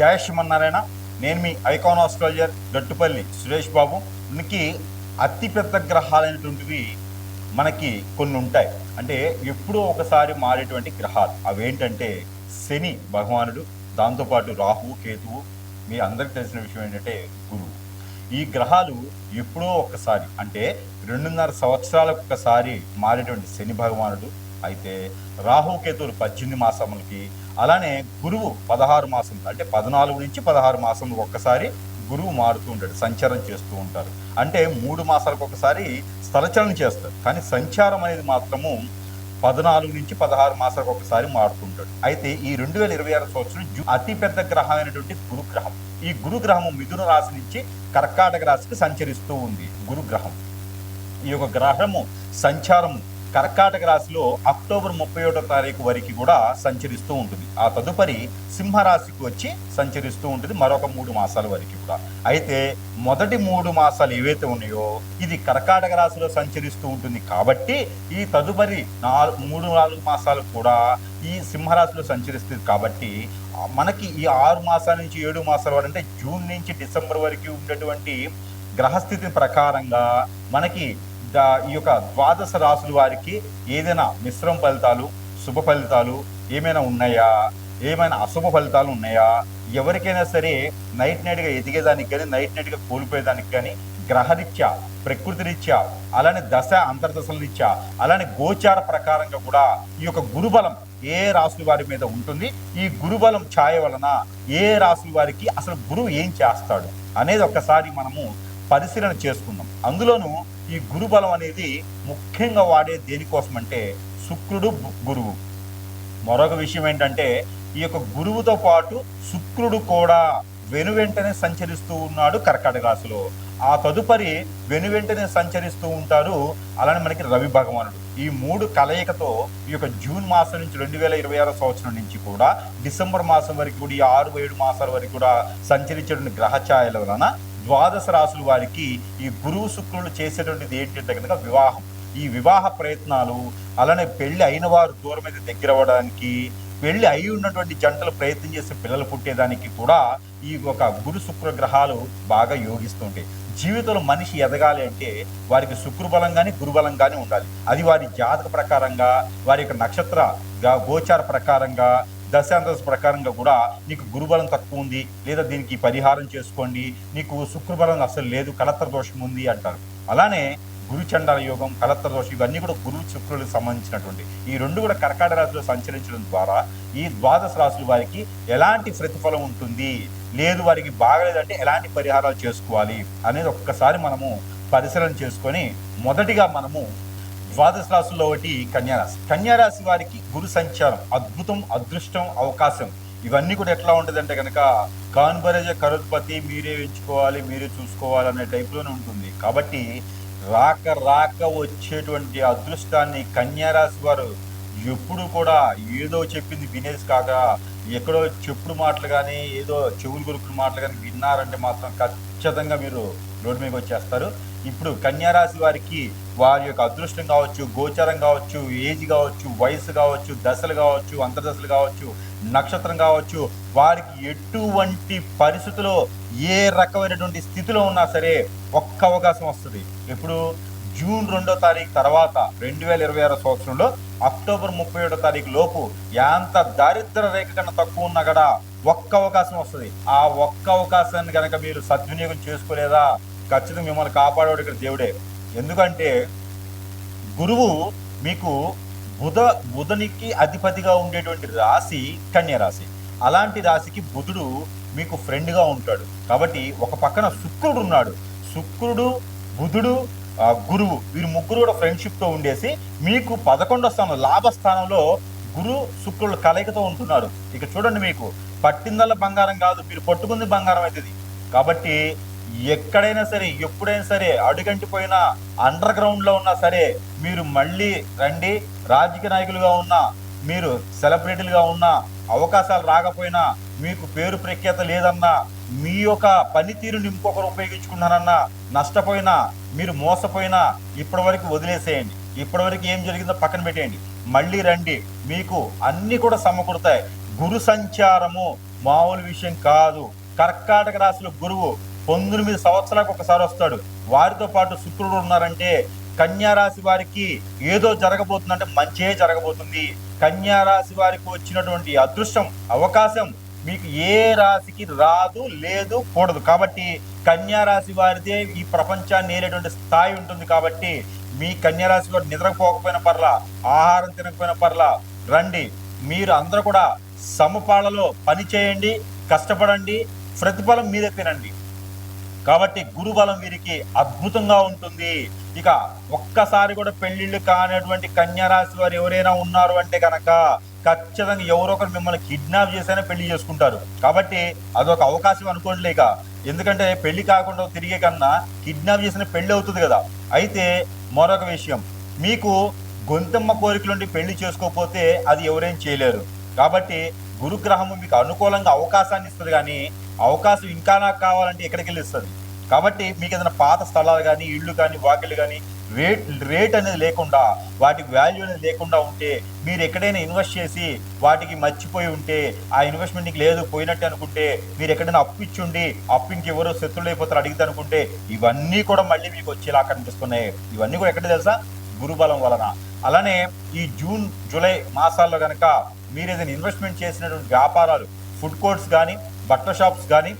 జయ శ్రీమన్నారాయణ. నేను మీ icon astrologer Gattupalli Suresh Babu. మనకి అతిపెద్ద గ్రహాలైనటువంటివి మనకి కొన్ని ఉంటాయి. అంటే ఎప్పుడో ఒకసారి మారేటువంటి గ్రహాలు అవేంటంటే శని భగవానుడు, దాంతోపాటు రాహువు, కేతువు. మీ అందరికి తెలిసిన విషయం ఏంటంటే గురువు. ఈ గ్రహాలు ఎప్పుడో ఒకసారి అంటే 2.5 సంవత్సరాలకు ఒకసారి మారేటువంటి శని భగవానుడు అయితే, రాహుకేతువులు 18 మాసములకి, అలానే గురువు 16 మాసములు అంటే 14 నుంచి 16 మాసములకు ఒక్కసారి గురువు మారుతూ ఉంటాడు, సంచారం చేస్తూ ఉంటారు. అంటే 3 మాసాలకు ఒకసారి స్థలచలనం చేస్తారు, కానీ సంచారం అనేది మాత్రము 14 నుంచి 16 మాసాలకు ఒకసారి మారుతుంటాడు. అయితే ఈ 2026 సంవత్సరం అతిపెద్ద గ్రహం అయినటువంటి గురుగ్రహం. ఈ గురుగ్రహము మిథున రాశి నుంచి కర్కాటక రాశికి సంచరిస్తూ ఉంది. గురుగ్రహం ఈ యొక్క గ్రహము సంచారము కర్కాటక రాశిలో అక్టోబర్ 31వ తారీఖు వరకు కూడా సంచరిస్తూ ఉంటుంది. ఆ తదుపరి సింహరాశికి వచ్చి సంచరిస్తూ ఉంటుంది మరొక 3 మాసాల వరకు కూడా. అయితే మొదటి 3 మాసాలు ఏవైతే ఉన్నాయో ఇది కర్కాటక రాశిలో సంచరిస్తూ ఉంటుంది కాబట్టి ఈ తదుపరి 3-4 మాసాలు కూడా ఈ సింహరాశిలో సంచరిస్తుంది. కాబట్టి మనకి ఈ 6 మాసాల నుంచి 7 మాసాల వరకు అంటే జూన్ నుంచి డిసెంబర్ వరకు ఉండేటువంటి గ్రహస్థితి ప్రకారంగా మనకి ఈ యొక్క 12 రాశుల వారికి ఏదైనా మిశ్రమ ఫలితాలు, శుభ ఫలితాలు ఏమైనా ఉన్నాయా, ఏమైనా అశుభ ఫలితాలు ఉన్నాయా, ఎవరికైనా సరే నైట్గా ఎదిగేదానికి కానీ నైట్గా కోల్పోయేదానికి కానీ గ్రహరీత్యా, ప్రకృతి రీత్యా, అలానే దశ అంతర్దశల రీత్యా, అలానే గోచార ప్రకారంగా కూడా ఈ యొక్క గురుబలం ఏ రాశుల వారి మీద ఉంటుంది, ఈ గురుబలం ఛాయ వలన ఏ రాశుల వారికి అసలు గురువు ఏం చేస్తాడు అనేది ఒక్కసారి మనము పరిశీలన చేసుకుందాం. అందులోనూ ఈ గురుబలం అనేది ముఖ్యంగా వాడే దేనికోసం అంటే శుక్రుడు, గురువు. మరొక విషయం ఏంటంటే ఈ యొక్క గురువుతో పాటు శుక్రుడు కూడా వెనువెంటనే సంచరిస్తూ ఉన్నాడు కర్కాటక రాశిలో. ఆ తదుపరి వెనువెంటనే సంచరిస్తూ ఉంటారు అలానే మనకి రవి భగవానుడు. ఈ 3 కలయికతో ఈ యొక్క జూన్ మాసం నుంచి 2026 సంవత్సరం నుంచి కూడా డిసెంబర్ మాసం వరకు కూడా ఈ 6-7 మాసాల వరకు కూడా సంచరించేటువంటి గ్రహ ఛాయల వలన 12 రాశుల వారికి ఈ గురువు శుక్రులు చేసేటువంటిది ఏంటంటే కనుక వివాహం. ఈ వివాహ ప్రయత్నాలు, అలానే పెళ్లి అయిన వారు దూరం అయితే దగ్గర అవ్వడానికి, పెళ్లి అయి ఉన్నటువంటి జంటలు ప్రయత్నం చేసి పిల్లలు పుట్టేదానికి కూడా ఈ ఒక గురు శుక్ర గ్రహాలు బాగా యోగిస్తుంటాయి. జీవితంలో మనిషి ఎదగాలి అంటే వారికి శుక్రబలం కానీ గురుబలం కానీ ఉండాలి. అది వారి జాతక ప్రకారంగా, వారి యొక్క నక్షత్ర గోచార ప్రకారంగా, దశాంతర ప్రకారంగా కూడా నీకు గురుబలం తక్కువ ఉంది, లేదా దీనికి పరిహారం చేసుకోండి, నీకు శుక్రబలం అసలు లేదు, కలత్ర దోషం ఉంది అంటారు. అలానే గురుచండాల యోగం, కలత్ర దోషం ఇవన్నీ కూడా గురు శుక్రులకు సంబంధించినటువంటి ఈ 2 కూడా కర్కాటక రాశిలో సంచరించడం ద్వారా ఈ 12 రాశుల వారికి ఎలాంటి ప్రతిఫలం ఉంటుంది, లేదు వారికి బాగలేదంటే ఎలాంటి పరిహారాలు చేసుకోవాలి అనేది ఒక్కసారి మనము పరిశీలన చేసుకొని, మొదటిగా మనము 12 రాశుల్లో ఒకటి కన్యారాశి. కన్యారాశి వారికి గురు సంచారం అద్భుతం, అదృష్టం, అవకాశం ఇవన్నీ కూడా ఎట్లా ఉంటుందంటే కనుక కాన్బరేజ కరోత్పత్తి మీరే ఎంచుకోవాలి, మీరే చూసుకోవాలి అనే టైప్లోనే ఉంటుంది. కాబట్టి రాక వచ్చేటువంటి అదృష్టాన్ని కన్యారాశి వారు ఎప్పుడు కూడా ఏదో చెప్పింది వినేసి కాక ఎక్కడో చెప్పుడు మాటలు కానీ ఏదో చెవులు కొరుకుల మాటలు కానీ విన్నారంటే మాత్రం ఖచ్చితంగా మీరు రోడ్డు మీద వచ్చేస్తారు. ఇప్పుడు కన్యారాశి వారికి వారి యొక్క అదృష్టం కావచ్చు, గోచారం కావచ్చు, ఏజ్ కావచ్చు, వయసు కావచ్చు, దశలు కావచ్చు, అంతర్దశలు కావచ్చు, నక్షత్రం కావచ్చు, వారికి ఎటువంటి పరిస్థితుల్లో ఏ రకమైనటువంటి స్థితిలో ఉన్నా సరే ఒక్క అవకాశం వస్తుంది. ఇప్పుడు జూన్ 2వ తారీఖు తర్వాత 2026 సంవత్సరంలో అక్టోబర్ 31వ తారీఖు లోపు ఎంత దారిద్ర రేఖ కన్నా తక్కువ ఉన్నా కూడా ఒక్క అవకాశం వస్తుంది. ఆ ఒక్క అవకాశాన్ని కనుక మీరు సద్వినియోగం చేసుకోలేదా ఖచ్చితంగా మిమ్మల్ని కాపాడేవాడు ఇక్కడ దేవుడే. ఎందుకంటే గురువు మీకు బుధనికి అధిపతిగా ఉండేటువంటి రాశి కన్యరాశి. అలాంటి రాశికి బుధుడు మీకు ఫ్రెండ్గా ఉంటాడు. కాబట్టి ఒక పక్కన శుక్రుడు ఉన్నాడు. శుక్రుడు, బుధుడు, గురువు వీరు ముగ్గురు కూడా ఫ్రెండ్షిప్తో ఉండేసి మీకు 11వ స్థానం లాభస్థానంలో గురు శుక్రుల కలయికతో ఉంటున్నారు. ఇక చూడండి, మీకు పట్టిందల్ల బంగారం కాదు, మీరు పట్టుకుంది బంగారం అవుతుంది. కాబట్టి ఎక్కడైనా సరే, ఎప్పుడైనా సరే, అడుగంటిపోయినా, అండర్ గ్రౌండ్లో ఉన్నా సరే మీరు మళ్ళీ రండి. రాజకీయ నాయకులుగా ఉన్నా, మీరు సెలబ్రిటీలుగా ఉన్నా, అవకాశాలు రాకపోయినా, మీకు పేరు ప్రఖ్యాత లేదన్నా, మీ యొక్క పనితీరుని ఇంకొకరు ఉపయోగించుకున్నారన్నా, నష్టపోయినా, మీరు మోసపోయినా ఇప్పటి వరకు వదిలేసేయండి. ఇప్పటి వరకు ఏం జరిగిందో పక్కన పెట్టేయండి, మళ్ళీ రండి, మీకు అన్నీ కూడా సమకూడతాయి. గురు సంచారము మామూలు విషయం కాదు. కర్కాటక రాశిలో గురువు 19 సంవత్సరాలకు ఒకసారి వస్తాడు. వారితో పాటు శుక్రుడు ఉన్నారంటే కన్యా రాశి వారికి ఏదో జరగబోతుందంటే మంచే జరగబోతుంది. కన్యా రాశి వారికి వచ్చినటువంటి అదృష్టం, అవకాశం మీకు ఏ రాశికి రాదు, లేదు, కూడదు. కాబట్టి కన్యా రాశి వారిదే ఈ ప్రపంచాన్ని ఏలేటువంటి స్థాయి ఉంటుంది. కాబట్టి మీ కన్యా రాశి వారు నిద్రపోకపోయిన పర్లా, ఆహారం తినకపోయిన పర్లా, రండి. మీరు అందరూ కూడా సమపాళలో పని చేయండి, కష్టపడండి, ప్రతిఫలం మీరే తినండి. కాబట్టి గురుబలం వీరికి అద్భుతంగా ఉంటుంది. ఇక ఒక్కసారి కూడా పెళ్లిళ్ళు కానటువంటి కన్యా రాశి వారు ఎవరైనా ఉన్నారు అంటే కనుక ఖచ్చితంగా ఎవరో ఒకరు మిమ్మల్ని కిడ్నాప్ చేసైనా పెళ్లి చేసుకుంటారు. కాబట్టి అదొక అవకాశం అనుకోండిలేక. ఎందుకంటే పెళ్లి కాకుండా తిరిగే కన్నా కిడ్నాప్ చేసిన పెళ్లి అవుతుంది కదా. అయితే మరొక విషయం, మీకు గొంతమ్మ కోరికలుండి పెళ్లి చేసుకోకపోతే అది ఎవరేం చేయలేరు. కాబట్టి గురుగ్రహము మీకు అనుకూలంగా అవకాశాన్ని ఇస్తుంది, కానీ అవకాశం ఇంకా నాకు కావాలంటే ఎక్కడికి వెళ్ళి ఇస్తుంది. కాబట్టి మీకు ఏదైనా పాత స్థలాలు కానీ, ఇళ్ళు కానీ, వాకిళ్ళు కానీ రేట్ అనేది లేకుండా, వాటికి వాల్యూ అనేది లేకుండా ఉంటే, మీరు ఎక్కడైనా ఇన్వెస్ట్ చేసి వాటికి మర్చిపోయి ఉంటే, ఆ ఇన్వెస్ట్మెంట్కి లేదు పోయినట్టు అనుకుంటే, మీరు ఎక్కడైనా అప్పు ఇచ్చుండి అప్పించి ఎవరో శత్రువులు అయిపోతారు అడిగితే అనుకుంటే, ఇవన్నీ కూడా మళ్ళీ మీకు వచ్చేలా కనిపిస్తున్నాయి. ఇవన్నీ కూడా ఎక్కడ తెలుసా? గురుబలం వలన. అలానే ఈ జూన్ జూలై మాసాల్లో కనుక మీరు ఏదైనా ఇన్వెస్ట్మెంట్ చేసినటువంటి వ్యాపారాలు, ఫుడ్ కోర్ట్స్ కానీ, బట్టల షాప్స్ కానీ,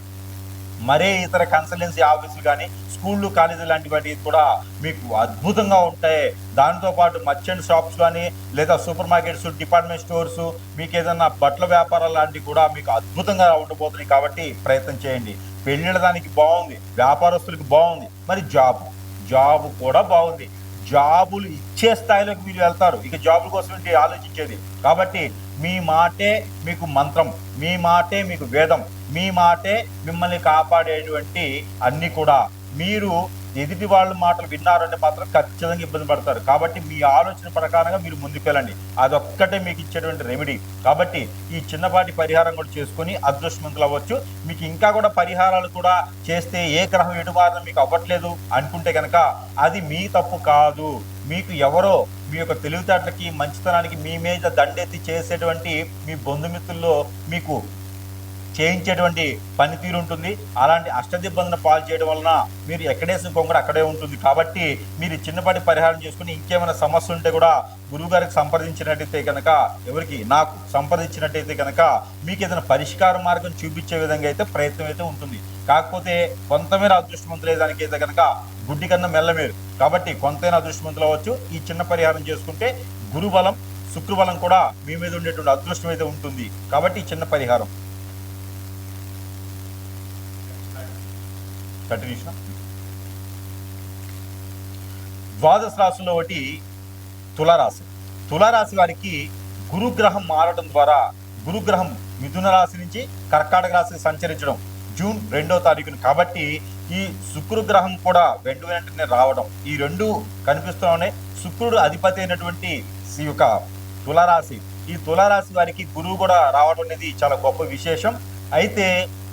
మరే ఇతర కన్సల్టెన్సీ ఆఫీసులు కానీ, స్కూళ్ళు, కాలేజీలు లాంటి వాటికి కూడా మీకు అద్భుతంగా ఉంటాయి. దాంతోపాటు మర్చెంట్ షాప్స్ కానీ, లేదా సూపర్ మార్కెట్స్, డిపార్ట్మెంట్ స్టోర్స్, మీకు ఏదైనా బట్టల వ్యాపారాలు లాంటివి కూడా మీకు అద్భుతంగా ఉండబోతున్నాయి. కాబట్టి ప్రయత్నం చేయండి. పెళ్ళిళ్ళ దానికి బాగుంది, వ్యాపారస్తులకి బాగుంది. మరి జాబు కూడా బాగుంది. జాబులు ఇచ్చే స్థాయిలోకి మీరు వెళ్తారు. ఇక జాబుల కోసం ఏంటి ఆలోచించేది? కాబట్టి మీ మాటే మీకు మంత్రం, మీ మాటే మీకు వేదం, మీ మాటే మిమ్మల్ని కాపాడేటువంటి అన్ని కూడా. మీరు ఎదుటి వాళ్ళ మాటలు విన్నారంటే మాత్రం ఖచ్చితంగా ఇబ్బంది పడతారు. కాబట్టి మీ ఆలోచన ప్రకారంగా మీరు ముందుకు వెళ్ళండి. అదొక్కటే మీకు ఇచ్చేటువంటి రెమెడీ. కాబట్టి ఈ చిన్నపాటి పరిహారం కూడా చేసుకొని అదృష్టవంతులు అవ్వచ్చు. మీకు ఇంకా కూడా పరిహారాలు కూడా చేస్తే ఏ గ్రహం ఎటుమారం మీకు అవ్వట్లేదు అనుకుంటే కనుక అది మీ తప్పు కాదు. మీకు ఎవరో మీ యొక్క తెలివితేటలకి, మంచితనానికి మీ మీద దండెత్తి చేసేటువంటి మీ బంధుమిత్రుల్లో మీకు చేయించేటువంటి పనితీరు ఉంటుంది. అలాంటి అష్టదిబ్బందిని పాలు చేయడం వలన మీరు ఎక్కడేసిన కొంగడ అక్కడే ఉంటుంది. కాబట్టి మీరు చిన్నపాటి పరిహారం చేసుకుని ఇంకేమైనా సమస్య ఉంటే కూడా గురువు గారికి సంప్రదించినట్టయితే కనుక, ఎవరికి, నాకు సంప్రదించినట్టయితే కనుక మీకు ఏదైనా పరిష్కార మార్గం చూపించే విధంగా అయితే ప్రయత్నం అయితే ఉంటుంది. కాకపోతే కొంతమేర అదృష్టవంతులు దానికి అయితే కనుక గుడ్డి కన్నా మెల్లమేరు. కాబట్టి కొంతైనా అదృష్టవంతులు అవ్వచ్చు. ఈ చిన్న పరిహారం చేసుకుంటే గురుబలం, శుక్రబలం కూడా మీ మీద ఉండేటువంటి అదృష్టం అయితే ఉంటుంది. కాబట్టి చిన్న పరిహారం కంటిన్యూషన్. ద్వాదశ రాశుల్లో ఒకటి తులారాశి. తులారాశి వారికి గురుగ్రహం మారడం ద్వారా, గురుగ్రహం మిథున రాశి నుంచి కర్కాటక రాశికి సంచరించడం జూన్ 2వ తారీఖున. కాబట్టి ఈ శుక్రగ్రహం కూడా వెంటనే రావడం, ఈ రెండు కనిపిస్తూనే శుక్రుడు అధిపతి అయినటువంటి ఈ యొక్క తులారాశి, ఈ తులారాశి వారికి గురువు కూడా రావడం అనేది చాలా గొప్ప విశేషం. అయితే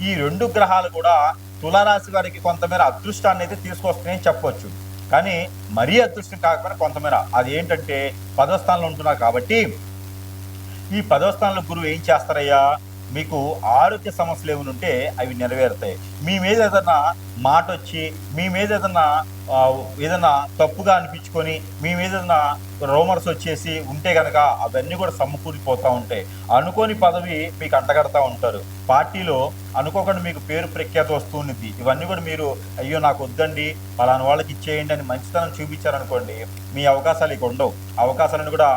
ఈ రెండు గ్రహాలు కూడా తులారాశి వారికి కొంతమేర అదృష్టాన్ని అయితే తీసుకొస్తాయని చెప్పవచ్చు. కానీ మరీ అదృష్టం కాకపోయినా కొంతమేర. అది ఏంటంటే 10వ స్థానంలో ఉంటున్నారు. కాబట్టి ఈ 10వ స్థానంలో గురువు ఏం చేస్తారయ్యా? మీకు ఆరోగ్య సమస్యలు ఏమైనా ఉంటే అవి నెరవేరుతాయి. మీ మీద ఏదైనా మాట వచ్చి, మీ మీద ఏదైనా తప్పుగా అనిపించుకొని, మీ మీద ఏదైనా రూమర్స్ వచ్చేసి ఉంటే కనుక అవన్నీ కూడా సమకూరిపోతూ ఉంటాయి. అనుకోని పదవి మీకు అంటగడతా ఉంటారు. పార్టీలో అనుకోకుండా మీకు పేరు ప్రఖ్యాతి వస్తూ ఉన్నది. ఇవన్నీ కూడా మీరు అయ్యో నాకు వద్దండి, పలానా వాళ్ళకి ఇచ్చేయండి అని మంచితనం చూపించారనుకోండి, మీ అవకాశాలు ఇక ఉండవు. అవకాశాలను కూడా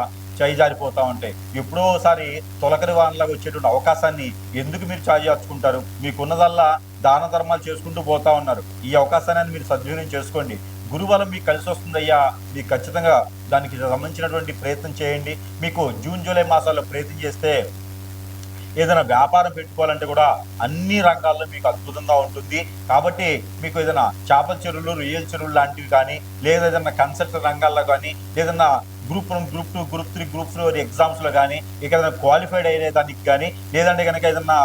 జారిపోతూ ఉంటాయి. ఎప్పుడో ఒకసారి తొలకరి వానలాగా వచ్చేటువంటి అవకాశాన్ని ఎందుకు మీరు చార్చుకుంటారు? మీకున్నదల్లా దాన ధర్మాలు చేసుకుంటూ పోతా ఉన్నారు. ఈ అవకాశాన్ని మీరు సద్వినియోగం చేసుకోండి. గురుబలం మీకు కలిసి వస్తుందయ్యా. మీకు ఖచ్చితంగా దానికి సంబంధించినటువంటి ప్రయత్నం చేయండి. మీకు జూన్ జూలై మాసాల్లో ప్రయత్నం చేస్తే ఏదైనా వ్యాపారం పెట్టుకోవాలంటే కూడా అన్ని రంగాల్లో మీకు అద్భుతంగా ఉంటుంది. కాబట్టి మీకు ఏదైనా చేపల చెరువులు, రొయ్యల చెరువులు లాంటివి కానీ, లేదా ఏదైనా కన్సల్ట్ రంగాల్లో కానీ, ఏదైనా గ్రూప్ 1, గ్రూప్ 2, గ్రూప్ 3, గ్రూప్ 4 ఎగ్జామ్స్లో కానీ, ఇక ఏదైనా క్వాలిఫైడ్ అయ్యే దానికి కానీ, లేదంటే కనుక ఏదన్నా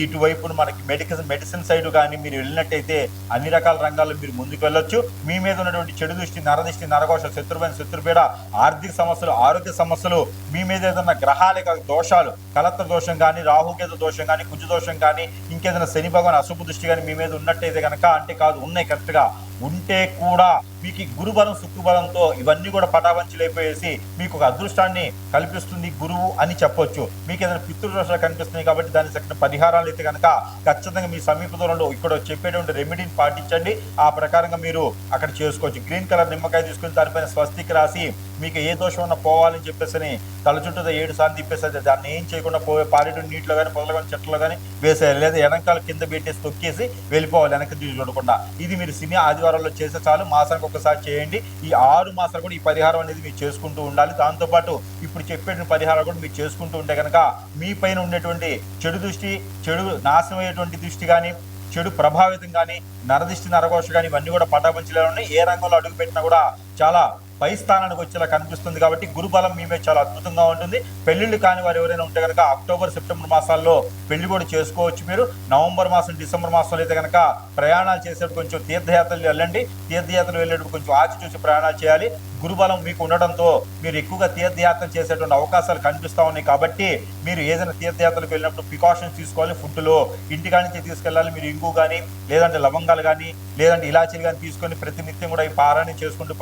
ఇటువైపున మనకి మెడిసిన్ సైడ్ కానీ మీరు వెళ్ళినట్టయితే అన్ని రకాల రంగాల్లో మీరు ముందుకు వెళ్ళొచ్చు. మీ మీద ఉన్నటువంటి చెడు దృష్టి, నరదృష్టి, నరఘోష, శత్రుపీడ, ఆర్థిక సమస్యలు, ఆరోగ్య సమస్యలు, మీ మీద ఏదైనా గ్రహాల దోషాలు, కలత్ర దోషం కానీ, రాహుకేతు దోషం కానీ, కుజ దోషం కానీ, ఇంకేదైనా శని భగవాన్ అశుభ దృష్టి కానీ మీ మీద ఉన్నట్టయితే కనుక, అంటే కాదు ఉన్నాయి కరెక్ట్గా ఉంటే కూడా మీకు గురుబలం శుక్రబలంతో ఇవన్నీ కూడా పటావంచలైపోయేసి మీకు ఒక అదృష్టాన్ని కల్పిస్తుంది గురువు అని చెప్పొచ్చు. మీకు ఏదైనా పితృదోషాలు కనిపిస్తున్నాయి కాబట్టి దానికి తగిన పరిహారాలు అయితే కనుక ఖచ్చితంగా మీ సమీప దూరంలో ఇక్కడ చెప్పేటువంటి రెమెడీని పాటించండి. ఆ ప్రకారంగా మీరు అక్కడ చేసుకోవచ్చు. గ్రీన్ కలర్ నిమ్మకాయ తీసుకుని దానిపైన స్వస్తికి రాసి మీకు ఏ దోషం ఉన్నా పోవాలని చెప్పేసి తల చుట్టూ 7 సార్లు తిప్పేసి దాన్ని ఏం చేయకుండా పారేడు నీటిలో కానీ, పొదలు కానీ, చెట్లు కానీ వేసేయాలి. లేదా ఎడంకాలు కింద పెట్టేసి తొక్కేసి వెళ్ళిపోవాలి వెనక్కి చూడకుండా. ఇది మీరు సినీ ఆదివారాల్లో చేస్తే చాలు. మాసానికి ఒకసారి చేయండి. ఈ 6 మాసాలు కూడా ఈ పరిహారం అనేది మీరు చేసుకుంటూ ఉండాలి. దాంతోపాటు ఇప్పుడు చెప్పేటువంటి పరిహారాలు కూడా మీరు చేసుకుంటూ ఉంటే కనుక మీ పైన ఉండేటువంటి చెడు దృష్టి, చెడు నాశనం అయ్యేటువంటి దృష్టి కానీ, చెడు ప్రభావితం కానీ, నరదిష్టి, నరఘోష కానీ ఇవన్నీ కూడా పటాపంచలే ఉన్నాయి. ఏ రంగంలో అడుగు పెట్టినా కూడా చాలా పై స్థానానికి వచ్చేలా కనిపిస్తుంది. కాబట్టి గురుబలం మీ మీద చాలా అద్భుతంగా ఉంటుంది. పెళ్లిళ్ళు కాని వారు ఎవరైనా ఉంటే కనుక అక్టోబర్, సెప్టెంబర్ మాసాల్లో పెళ్లి కూడా చేసుకోవచ్చు. మీరు నవంబర్ మాసం, డిసెంబర్ మాసంలో అయితే కనుక ప్రయాణాలు చేసేటప్పుడు కొంచెం తీర్థయాత్రలు వెళ్ళండి. తీర్థయాత్రలు వెళ్ళేటప్పుడు కొంచెం ఆచి చూసి ప్రయాణాలు చేయాలి. గురుబలం మీకు ఉండడంతో మీరు ఎక్కువగా తీర్థయాత్ర చేసేటువంటి అవకాశాలు కనిపిస్తూ ఉన్నాయి. కాబట్టి మీరు ఏదైనా తీర్థయాత్రలకు వెళ్ళినప్పుడు ప్రికాషన్స్ తీసుకోవాలి. ఫుడ్లో ఇంటికా నుంచి తీసుకెళ్ళాలి. మీరు ఇంగు కానీ, లేదంటే లవంగాలు కానీ, లేదంటే ఇలాచీలు కానీ తీసుకొని ప్రతినిత్యం కూడా ఈ పారాయణం చేసుకుంటూ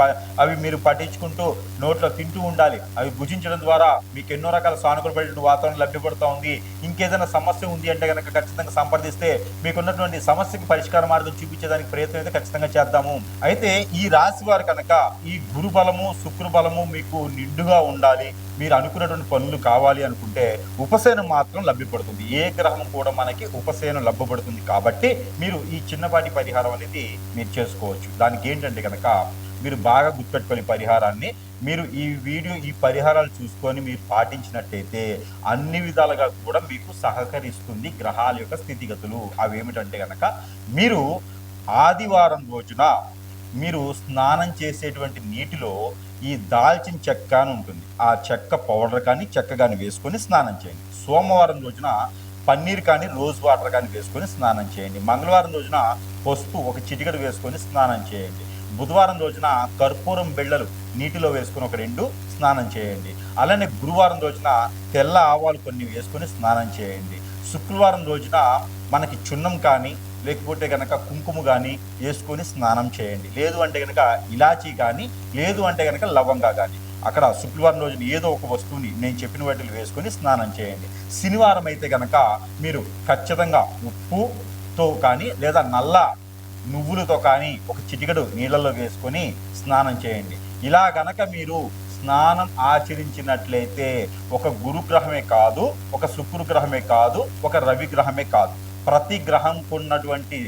అవి మీరు పట్టించుకుంటూ నోట్లో తింటూ ఉండాలి. అవి భుజించడం ద్వారా మీకు ఎన్నో రకాల సానుకూలపడే వాతావరణం లభ్యపడుతూ ఉంది. ఇంకేదైనా సమస్య ఉంది అంటే కనుక ఖచ్చితంగా సంప్రదిస్తే మీకున్నటువంటి సమస్యకి పరిష్కార మార్గం చూపించేదానికి ప్రయత్నం అయితే ఖచ్చితంగా చేద్దాము. అయితే ఈ రాశి వారు కనుక ఈ గురు బలము, శుక్ర బలము మీకు నిండుగా ఉండాలి, మీరు అనుకున్నటువంటి పనులు కావాలి అనుకుంటే ఉపశయనం మాత్రం లభ్యపడుతుంది. ఏ గ్రహం కూడా మనకి ఉపశయనం లభ్యపడుతుంది. కాబట్టి మీరు ఈ చిన్నపాటి పరిహారం అనేది మీరు చేసుకోవచ్చు. దానికి ఏంటంటే కనుక మీరు బాగా గుర్తుపెట్టుకోవాలి పరిహారాన్ని. మీరు ఈ పరిహారాలు చూసుకొని మీరు పాటించినట్టయితే అన్ని విధాలుగా కూడా మీకు సహకరిస్తుంది గ్రహాల యొక్క స్థితిగతులు. అవి ఏమిటంటే కనుక మీరు ఆదివారం రోజున మీరు స్నానం చేసేటువంటి నీటిలో ఈ దాల్చిన చెక్క అని ఉంటుంది. ఆ చెక్క పౌడర్ కానీ, చెక్క కానీ వేసుకొని స్నానం చేయండి. సోమవారం రోజున పన్నీర్ కానీ, రోజ్ వాటర్ కానీ వేసుకొని స్నానం చేయండి. మంగళవారం రోజున పసుపు ఒక చిటికెడు వేసుకొని స్నానం చేయండి. బుధవారం రోజున కర్పూరం బిళ్ళలు నీటిలో వేసుకొని ఒక 2 స్నానం చేయండి. అలానే గురువారం రోజున తెల్ల ఆవాలు కొన్ని వేసుకొని స్నానం చేయండి. శుక్రవారం రోజున మనకి చున్నం కానీ, లేకపోతే కనుక కుంకుమ కానీ వేసుకొని స్నానం చేయండి. లేదు అంటే కనుక ఇలాచీ కానీ, లేదు అంటే కనుక లవంగా కానీ అక్కడ శుక్రవారం రోజున ఏదో ఒక వస్తువుని నేను చెప్పిన వాటిని వేసుకొని స్నానం చేయండి. శనివారం అయితే కనుక మీరు ఖచ్చితంగా ఉప్పుతో కానీ, లేదా నల్ల నువ్వులతో కానీ ఒక చిటికెడు నీళ్ళల్లో వేసుకొని స్నానం చేయండి. ఇలా గనక మీరు స్నానం ఆచరించినట్లయితే ఒక గురుగ్రహమే కాదు, ఒక శుక్రగ్రహమే కాదు, ఒక రవి గ్రహమే కాదు, ప్రతి గ్రహం ఉన్నటువంటి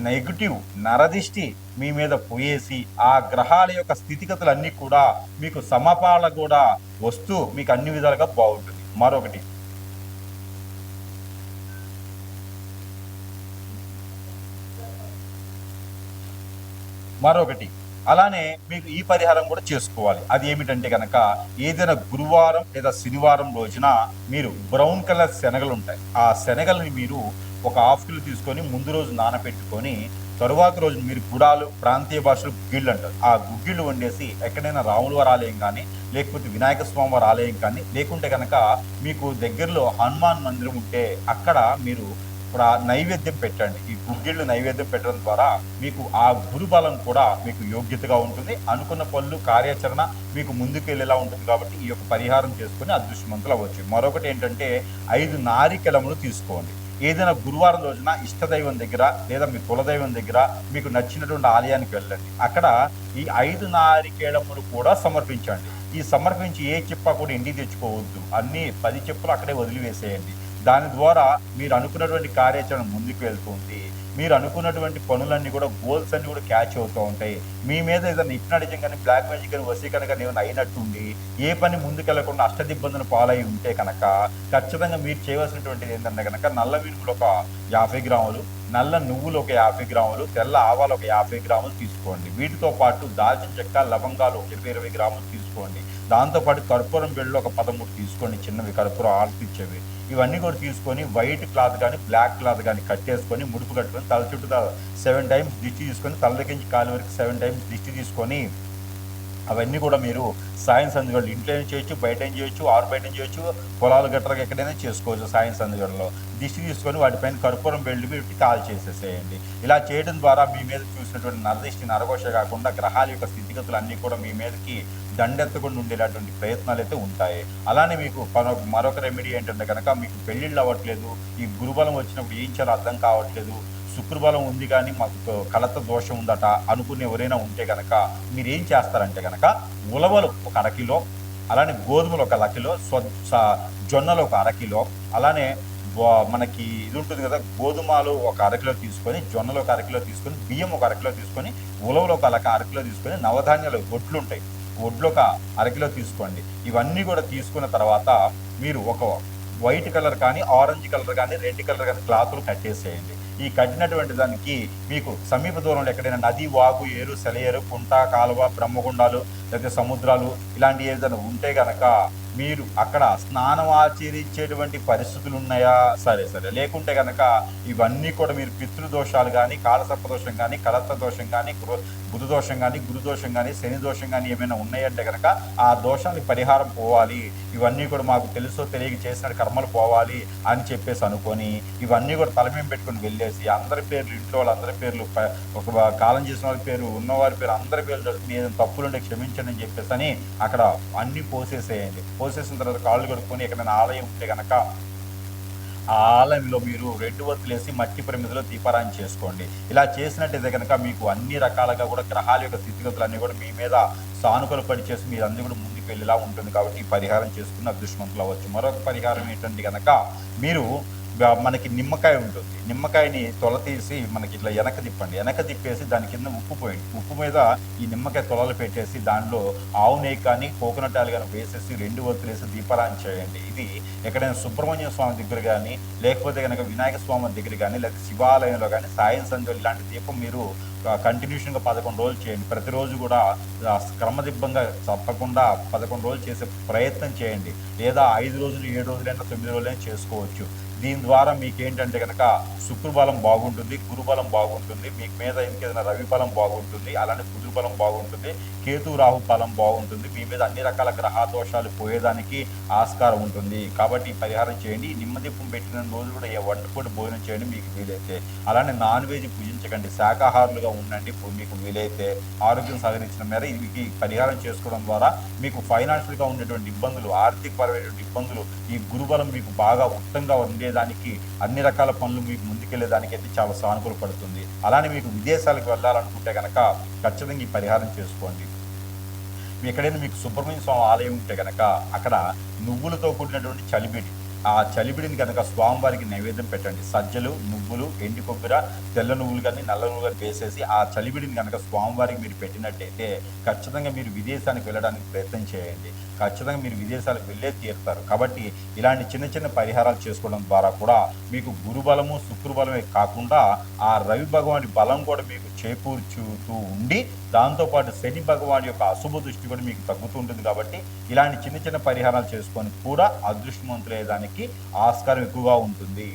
నెగిటివ్ నరదిష్టి మీ మీద పోయేసి ఆ గ్రహాల యొక్క స్థితిగతులన్నీ కూడా మీకు సమపాల కూడా వస్తూ మీకు అన్ని విధాలుగా బాగుంటుంది. మరొకటి అలానే మీకు ఈ పరిహారం కూడా చేసుకోవాలి. అది ఏమిటంటే కనుక ఏదైనా గురువారం లేదా శనివారం రోజున మీరు బ్రౌన్ కలర్ శనగలు ఉంటాయి. ఆ శనగలని మీరు ఒక హాఫ్ కిలో తీసుకొని ముందు రోజు నానబెట్టుకొని తరువాత రోజు మీరు గుడాలు, ప్రాంతీయ భాషలో గుగ్గిళ్ళు అంటారు, ఆ గుగ్గిళ్ళు వండేసి ఎక్కడైనా రాములవారి ఆలయం కానీ, లేకపోతే వినాయక స్వామి వారి ఆలయం కానీ, లేకుంటే కనుక మీకు దగ్గరలో హనుమాన్ మందిరం ఉంటే అక్కడ మీరు నైవేద్యం పెట్టండి. ఈ గుగ్గిళ్ళు నైవేద్యం పెట్టడం ద్వారా మీకు ఆ గురుబలం కూడా మీకు యోగ్యతగా ఉంటుంది. అనుకున్న పనులు, కార్యాచరణ మీకు ముందుకు వెళ్ళేలా ఉంటుంది. కాబట్టి ఈ యొక్క పరిహారం చేసుకుని అదృష్టవంతులు అవ్వచ్చు. మరొకటి ఏంటంటే 5 నారికెలములు తీసుకోండి. ఏదైనా గురువారం రోజున ఇష్టదైవం దగ్గర లేదా మీ కులదైవం దగ్గర మీకు నచ్చినటువంటి ఆలయానికి వెళ్ళండి. అక్కడ ఈ 5 నారికేళములు కూడా సమర్పించండి. ఈ సమర్పించి ఏ చెప్ప కూడా ఇంటికి తెచ్చుకోవద్దు. అన్ని 10 చెప్పులు అక్కడే వదిలివేసేయండి. దాని ద్వారా మీరు అనుకున్నటువంటి కార్యాచరణ ముందుకు వెళ్తుంది. మీరు అనుకున్నటువంటి పనులన్నీ కూడా, గోల్స్ అన్ని కూడా క్యాచ్ అవుతూ ఉంటాయి. మీ మీద ఏదైనా హిప్నాటిజం కానీ, బ్లాక్ మ్యాజిక్ కానీ, వశీకరణ కానీ ఏమైనా అయినట్టుండి ఏ పని ముందుకెళ్లకుండా అష్టదిబ్బందులు పాలై ఉంటే కనుక ఖచ్చితంగా మీరు చేయవలసినటువంటిది ఏంటంటే కనుక నల్ల మినుములు ఒక 50 గ్రాములు, నల్ల నువ్వులు ఒక 50 గ్రాములు, తెల్ల ఆవాలు ఒక 50 గ్రాములు తీసుకోండి. వీటితో పాటు దాల్చిన చెక్క, లవంగాలు 20 గ్రాములు తీసుకోండి. దాంతోపాటు కర్పూరం బిళ్ళలు ఒక 13 తీసుకోండి, చిన్నవి కర్పూరం ఆర్పిచ్చేవి. ఇవన్నీ కూడా తీసుకొని వైట్ క్లాత్ కానీ బ్లాక్ క్లాత్ కానీ కట్టేసుకొని ముడుపు కట్టుకొని తల చుట్టూ 7 టైమ్స్ దిష్టి తీసుకొని తల దగ్గర నుంచి కాలు వరకు 7 టైమ్స్ దిష్టి తీసుకొని అవన్నీ కూడా మీరు సాయం సందుగడలు ఇంట్లో ఏం చేయొచ్చు, బయట ఏం చేయొచ్చు, ఆరు బయట ఏం చేయొచ్చు, పొలాలు గట్రగా ఎక్కడైనా చేసుకోవచ్చు. సాయం సందుగడలో దిష్టి తీసుకొని వాటిపైన కర్పూరం బెల్ట్ పెట్టి కాల్ చేసేసేయండి. ఇలా చేయడం ద్వారా మీ మీద చూసినటువంటి నరదిష్టి నరఘోష కాకుండా గ్రహాల యొక్క స్థితిగతులు అన్నీ కూడా మీ మీదకి దండెత్తకుండా ఉండేటటువంటి ప్రయత్నాలు అయితే ఉంటాయి. అలానే మీకు మరొక రెమెడీ ఏంటంటే కనుక మీకు పెళ్ళిళ్ళు అవ్వట్లేదు, ఈ గురుబలం వచ్చినప్పుడు ఏం చేయాలో అర్థం కావట్లేదు, శుక్రబలం ఉంది కానీ మాకు కలత దోషం ఉందట అనుకునే ఎవరైనా ఉంటే కనుక మీరు ఏం చేస్తారంటే కనుక ఉలవలు ఒక అరకిలో, అలానే గోధుమలు ఒక అరకిలో, జొన్నలు ఒక అరకిలో, అలానే మనకి ఇది ఉంటుంది కదా గోధుమలు ఒక అరకిలో తీసుకొని, జొన్నలు ఒక అరకిలో తీసుకొని, బియ్యం ఒక అరకిలో తీసుకొని, ఉలవలు ఒక అరకిలో తీసుకొని, నవధాన్యాలు ఒడ్లు ఉంటాయి, ఒడ్లు ఒక అరకిలో తీసుకోండి. ఇవన్నీ కూడా తీసుకున్న తర్వాత మీరు ఒక వైట్ కలర్ కానీ, ఆరెంజ్ కలర్ కానీ, రెడ్ కలర్ కానీ క్లాతులు కట్టేసేయండి. ఈ కట్టినటువంటి దానికి మీకు సమీప దూరంలో ఎక్కడైనా నది, వాగు, ఏరు, సెలయేరు, కుంట, కాలువ, బ్రహ్మగుండాలు లేకపోతే సముద్రాలు ఇలాంటి ఏదైనా ఉంటే కనుక మీరు అక్కడ స్నానం ఆచరించేటువంటి పరిస్థితులు ఉన్నాయా సరే లేకుంటే కనుక ఇవన్నీ కూడా మీరు పితృదోషాలు కానీ, కాలసర్ప దోషం కానీ, కలత్త దోషం కానీ, బుధ దోషం కానీ, గురుదోషం కానీ, శని దోషం కానీ ఏమైనా ఉన్నాయంటే కనుక ఆ దోషానికి పరిహారం పోవాలి, ఇవన్నీ కూడా మాకు తెలుసో తెలియక చేసిన కర్మలు పోవాలి అని చెప్పేసి అనుకొని ఇవన్నీ కూడా తలమేం పెట్టుకుని వెళ్ళేసి అందరి పేర్లు, ఇంట్లో వాళ్ళందరి పేర్లు, ఒక కాలం చేసిన వారి పేరు, ఉన్నవారి పేరు, అందరి పేర్లు చదువుకుని ఏదైనా తప్పులుంటే క్షమించండి అని చెప్పేసి అని అక్కడ అన్నీ పోసేసేయండి. పోసేసిన తర్వాత కాళ్ళు కడుక్కొని ఎక్కడైనా ఆలయం ఉంటే కనుక ఆ ఆలయంలో మీరు 2 వత్తులేసి మట్టి ప్రమిదలో దీపారాయణ చేసుకోండి. ఇలా చేసినట్టయితే కనుక మీకు అన్ని రకాలుగా కూడా గ్రహాల యొక్క స్థితిగతులన్నీ కూడా మీ మీద సానుకూల పనిచేసి మీరు అందరూ కూడా ముందుకు వెళ్ళేలా ఉంటుంది. కాబట్టి ఈ పరిహారం చేసుకున్న అదృష్టవంతులు అవ్వచ్చు. మరొక పరిహారం ఏంటంటే కనుక మీరు మనకి నిమ్మకాయ ఉంటుంది, నిమ్మకాయని తొల తీసి మనకి ఇట్లా వెనక తిప్పేసి దాని కింద ఉప్పు పోయండి. ఉప్పు మీద ఈ నిమ్మకాయ తొలలు పెట్టేసి దానిలో ఆవు నెయ్యి కానీ, కోకోనట్ ఆయిల్ కానీ వేసేసి 2 వత్తులు వేసి దీపారాయణ చేయండి. ఇది ఎక్కడైనా సుబ్రహ్మణ్య స్వామి దగ్గర కానీ, లేకపోతే కనుక వినాయక స్వామి దగ్గర కానీ, లేకపోతే శివాలయంలో కానీ సాయం సంధ్యలు ఇలాంటి దీపం మీరు కంటిన్యూషన్గా 11 రోజులు చేయండి. ప్రతిరోజు కూడా క్రమదిబ్బంగా తప్పకుండా 11 రోజులు చేసే ప్రయత్నం చేయండి. లేదా 5 రోజులు, 7 రోజులైనా, 9 రోజులైనా చేసుకోవచ్చు. దీని ద్వారా మీకేంటంటే కనుక శుక్రబలం బాగుంటుంది, గురుబలం బాగుంటుంది, మీకు మీద ఇంకేదైనా రవి బలం బాగుంటుంది, అలానే బుధుడు బలం బాగుంటుంది, కేతు రాహు బలం బాగుంటుంది. మీ మీద అన్ని రకాల గ్రహ దోషాలు పోయేదానికి ఆస్కారం ఉంటుంది. కాబట్టి పరిహారం చేయండి. నిమ్మదీపం పెట్టిన రోజు కూడా వంటపూట భోజనం చేయండి మీకు వీలైతే. అలానే నాన్ వెజ్ భుజించకండి, శాకాహారులుగా ఉండండి మీకు వీలైతే. ఆరోగ్యం సహకరించిన మేర ఇది పరిహారం చేసుకోవడం ద్వారా మీకు ఫైనాన్షియల్గా ఉండేటువంటి ఇబ్బందులు, ఆర్థికపరమైనటువంటి ఇబ్బందులు, ఈ గురుబలం మీకు బాగా ఉత్తంగా ఉండేదానికి, అన్ని రకాల పనులు మీకు ముందుకెళ్లేదానికి అయితే చాలా సానుకూల పడుతుంది. అలానే మీకు విదేశాలకు వెళ్ళాలనుకుంటే కనుక ఖచ్చితంగా ఈ పరిహారం చేసుకోండి. ఎక్కడైనా మీకు సుబ్రహ్మణ్య స్వామి ఆలయం ఉంటే కనుక అక్కడ నువ్వులతో కూడినటువంటి చలిబిడి, ఆ చలిబిడిని కనుక స్వామివారికి నైవేద్యం పెట్టండి. సజ్జలు, నువ్వులు, ఎండి కొబ్బరి, తెల్ల నువ్వులు కానీ, నల్ల నువ్వులు కానీ వేసేసి ఆ చలిబిడిని కనుక స్వామివారికి మీరు పెట్టినట్టయితే ఖచ్చితంగా మీరు విదేశానికి వెళ్ళడానికి ప్రయత్నం చేయండి. ఖచ్చితంగా మీరు విదేశాలకు వెళ్ళే తీరుతారు. కాబట్టి ఇలాంటి చిన్న చిన్న పరిహారాలు చేసుకోవడం ద్వారా కూడా మీకు గురుబలము, శుక్రబలమే కాకుండా ఆ రవి భగవాని బలం కూడా మీకు చేకూర్చుతూ ఉండి, దాంతోపాటు శని భగవాన్ యొక్క అశుభ దృష్టి కూడా మీకు తగ్గుతూ ఉంటుంది. కాబట్టి ఇలాంటి చిన్న చిన్న పరిహారాలు చేసుకొని కూడా అదృష్టవంతులయ్యేదానికి ఆస్కారం ఎక్కువగా ఉంటుంది.